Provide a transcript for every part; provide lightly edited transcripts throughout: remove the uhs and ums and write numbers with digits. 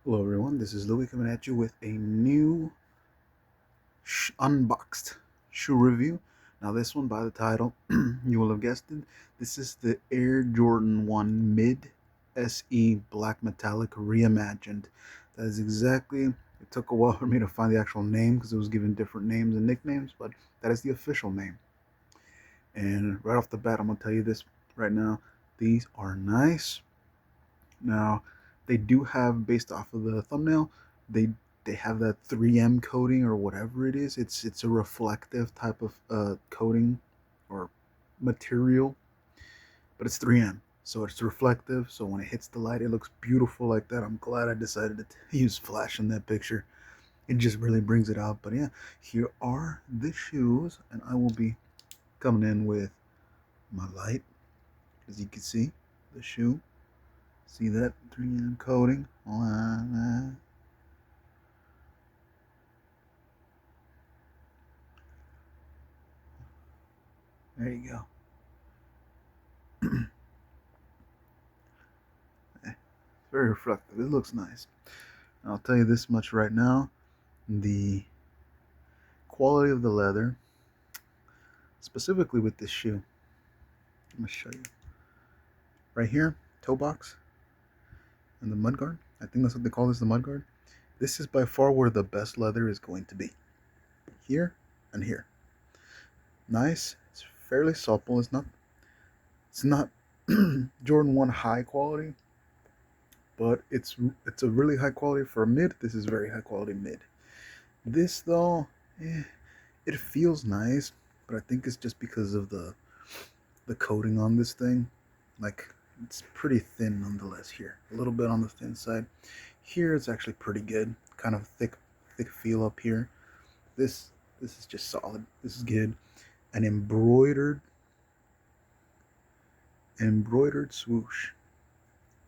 Hello everyone, this is Louis coming at you with a new unboxed shoe review. Now this one, by the title, you will have guessed it, this is the Air Jordan 1 Mid SE Black Metallic Reimagined. That is exactly, it took a while for me to find the actual name because it was given different names and nicknames, but that is the official name. And right off the bat, I'm going to tell you this right now, these are nice. Now, they do have, based off of the thumbnail, they they have that 3M coating or whatever it is. It's a reflective type of coating or material, but it's 3M, so it's reflective. So when it hits the light, it looks beautiful like that. I'm glad I decided to use flash in that picture. It just really brings it out. But yeah, here are the shoes, and I will be coming in with my light, as you can see, the shoe. See that 3M coating? There you go. It's very reflective. It looks nice. I'll tell you this much right now. The quality of the leather, specifically with this shoe, I'm going to show you. Right here, toe box and the mudguard. I think that's what they call this, the mudguard. This is by far where the best leather is going to be. Here and here. Nice. It's fairly supple. It's not Jordan 1 high quality, but it's a really high quality for a mid. This is very high quality mid. This though, it feels nice, but I think it's just because of the coating on this thing. Like, it's pretty thin nonetheless here. A little bit on the thin side. Here it's actually pretty good. Kind of thick feel up here. This is just solid. This is good. An embroidered swoosh.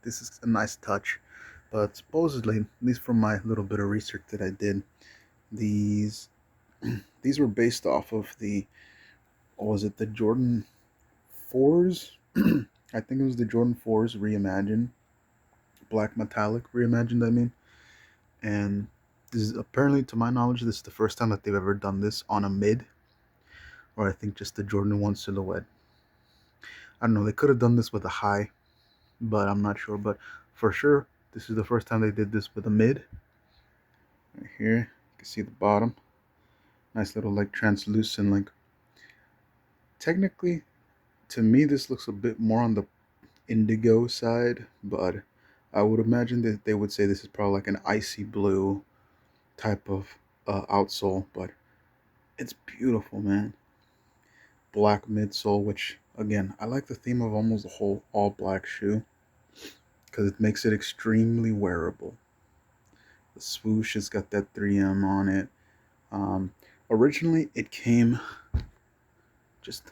This is a nice touch. But supposedly, at least from my little bit of research that I did, these these were based off of what was it, the Jordan 4s? I think it was the Jordan 4s reimagined, black metallic reimagined, I mean. And this is apparently, to my knowledge, this is the first time that they've ever done this on a mid, or I think just the Jordan 1 silhouette. I don't know, they could have done this with a high, but I'm not sure. But for sure, this is the first time they did this with a mid. Right here, you can see the bottom. Nice little, like, translucent, like, technically, to me, this looks a bit more on the indigo side, but I would imagine that they would say this is probably like an icy blue type of outsole. But it's beautiful, man. Black midsole, which again, I like the theme of almost the whole all black shoe because it makes it extremely wearable. The swoosh has got that 3M on it. um, Originally it came just,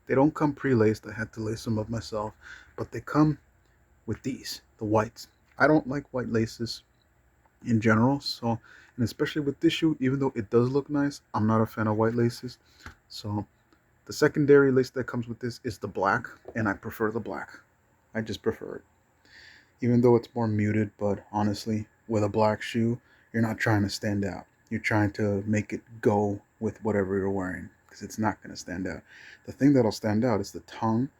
they don't come pre-laced. I had to lace them up myself, but they come with these, the whites. I don't like white laces in general, so, and especially with this shoe, even though it does look nice, I'm not a fan of white laces. So the secondary lace that comes with this is the black, and I prefer the black. I just prefer it, even though it's more muted. But honestly, with a black shoe, you're not trying to stand out. You're trying to make it go with whatever you're wearing, because it's not going to stand out. The thing that'll stand out is the tongue,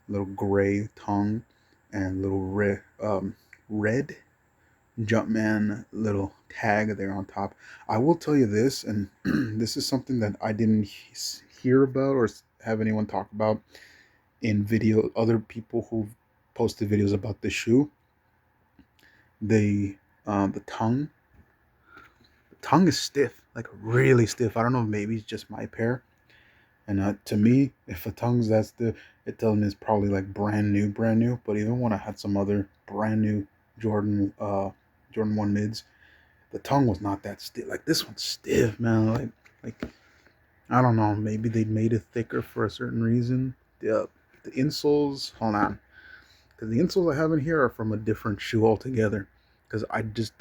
little gray tongue, and little red Jumpman little tag there on top. I will tell you this, and this is something that I didn't hear about or have anyone talk about in video. Other people who've posted videos about this shoe, the the tongue is stiff, like really stiff. I don't know, maybe it's just my pair. And to me, if a tongue's that stiff, it tells me it's probably like brand new, brand new. But even when I had some other brand new Jordan 1 mids, the tongue was not that stiff. Like, this one's stiff, man. Like I don't know. Maybe they made it thicker for a certain reason. The insoles. Hold on, because the insoles I have in here are from a different shoe altogether. Because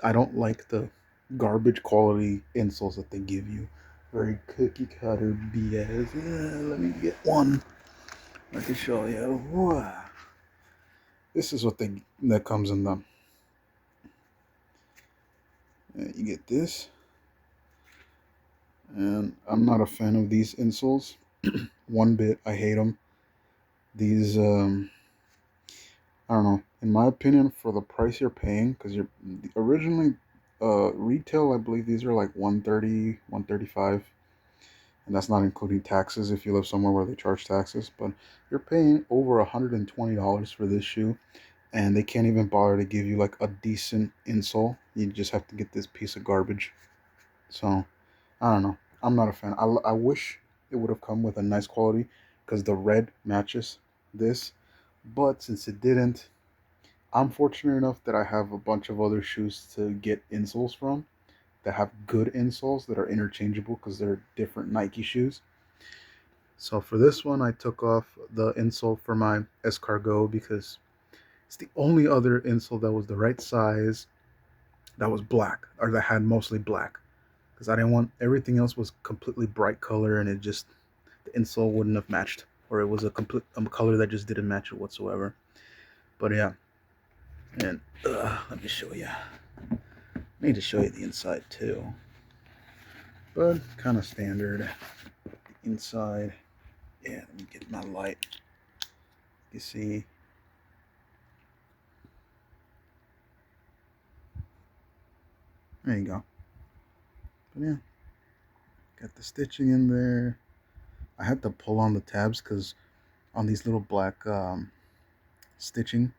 I don't like the garbage quality insoles that they give you. Very cookie cutter BS. Let me get one. I can show you. This is what that comes in them. You get this, and I'm not a fan of these insoles. One bit, I hate them. These, I don't know. In my opinion, for the price you're paying, because you're originally, retail, I believe these are like 130, 135, and that's not including taxes if you live somewhere where they charge taxes. But you're paying over $120 for this shoe, and they can't even bother to give you like a decent insole. You just have to get this piece of garbage. So I don't know. I'm not a fan. I wish it would have come with a nice quality because the red matches this, but since it didn't, I'm fortunate enough that I have a bunch of other shoes to get insoles from that have good insoles that are interchangeable because they're different Nike shoes. So for this one, I took off the insole for my escargot because it's the only other insole that was the right size, that was black, or that had mostly black. Because I didn't want, everything else was completely bright color, and it just, the insole wouldn't have matched, or it was a complete color that just didn't match it whatsoever. But yeah, and let me show you. I need to show you the inside too, but kind of standard. The inside, yeah. Let me get my light. You see, there you go. But yeah, got the stitching in there. I had to pull on the tabs because on these little black stitching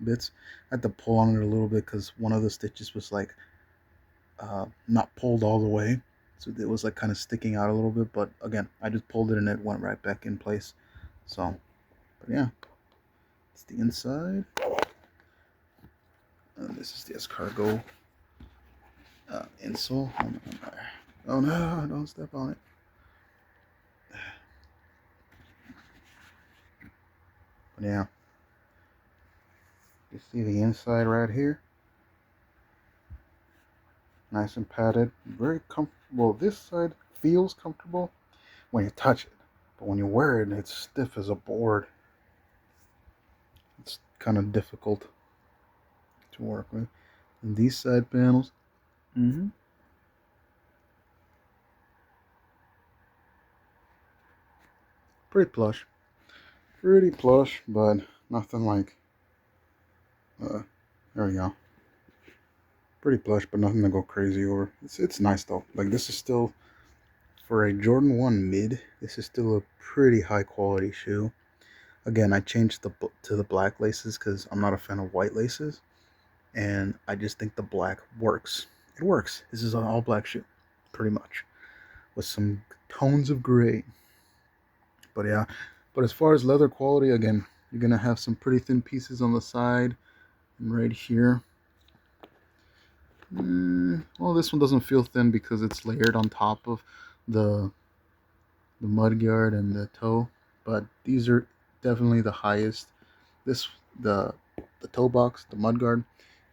bits, I had to pull on it a little bit because one of the stitches was like not pulled all the way, so it was like kind of sticking out a little bit. But again, I just pulled it and it went right back in place. So, but yeah, it's the inside. This is the escargot insole. Oh no, don't step on it. But yeah, you see the inside right here, nice and padded, very comfortable. This side feels comfortable when you touch it, but when you wear it, it's stiff as a board. It's kind of difficult to work with. And these side panels, pretty plush, but nothing like, there we go. Pretty plush, but nothing to go crazy over. It's nice though. Like, this is still, for a Jordan 1 mid, this is still a pretty high quality shoe. Again, I changed to the black laces because I'm not a fan of white laces, and I just think the black works. It works. This is an all black shoe, pretty much, with some tones of gray. But yeah, but as far as leather quality, again, you're gonna have some pretty thin pieces on the side and right here. Well, this one doesn't feel thin because it's layered on top of the mudguard and the toe, but these are definitely the highest. This the toe box, the mudguard,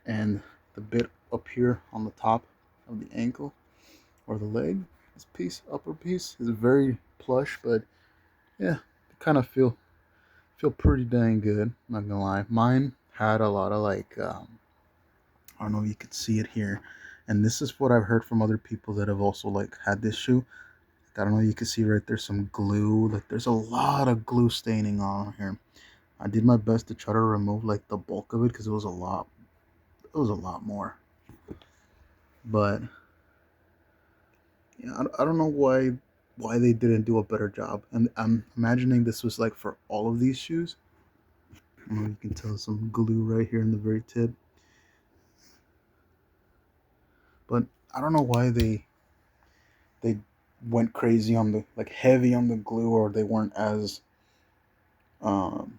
and the bit up here on the top of the ankle or the leg. This piece, upper piece, is very plush, but yeah, kind of feel pretty dang good. Not gonna lie, mine had a lot of like, I don't know if you could see it here, and this is what I've heard from other people that have also like had this shoe. I don't know, you can see right there some glue. Like, there's a lot of glue staining on here. I did my best to try to remove like the bulk of it because it was a lot. It was a lot more. But yeah, I don't know why they didn't do a better job. And I'm imagining this was like for all of these shoes. I don't know, you can tell some glue right here in the very tip. But I don't know why they went crazy on the, like, heavy on the glue, or they weren't as, um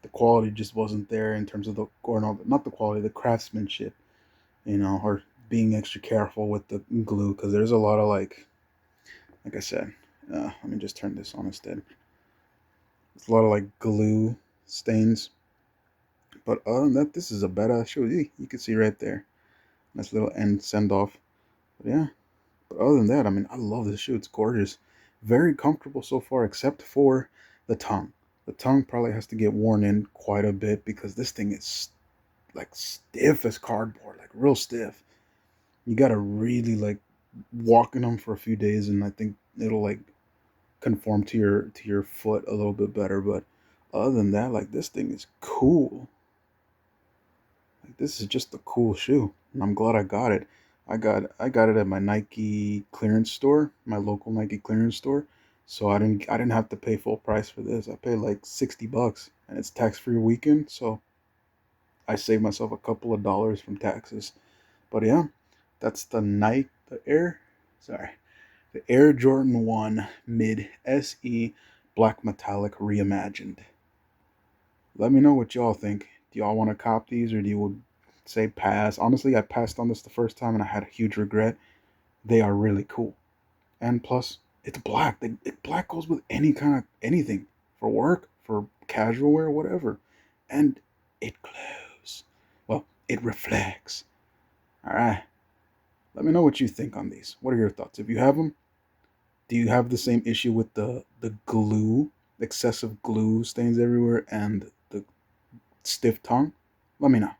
the quality just wasn't there in terms of the, or no, not the quality, the craftsmanship, or being extra careful with the glue, because there's a lot of like I said, let me just turn this on instead. There's a lot of like glue stains, but other than that, this is a badass shoe. You can see right there, nice little end send off. But yeah, but other than that, I mean, I love this shoe. It's gorgeous, very comfortable so far, except for the tongue. The tongue probably has to get worn in quite a bit because this thing is like stiff as cardboard, like real stiff. You gotta really like walk in them for a few days, and I think it'll like conform to your foot a little bit better. But other than that, like this thing is cool. Like this is just a cool shoe, and I'm glad I got it. I got it at my Nike clearance store, my local Nike clearance store. So I didn't have to pay full price for this. I paid like $60, and it's tax free weekend, so I saved myself a couple of dollars from taxes. But yeah, that's the Air Jordan 1 Mid SE Black Metallic Reimagined. Let me know what y'all think. Do y'all want to cop these, or do you say pass? Honestly, I passed on this the first time and I had a huge regret. They are really cool. And plus, it's black. Black goes with any kind of anything, for work, for casual wear, whatever. And it glows. Well, it reflects. All right. Let me know what you think on these. What are your thoughts? If you have them, do you have the same issue with the glue, excessive glue stains everywhere, and the stiff tongue? Let me know.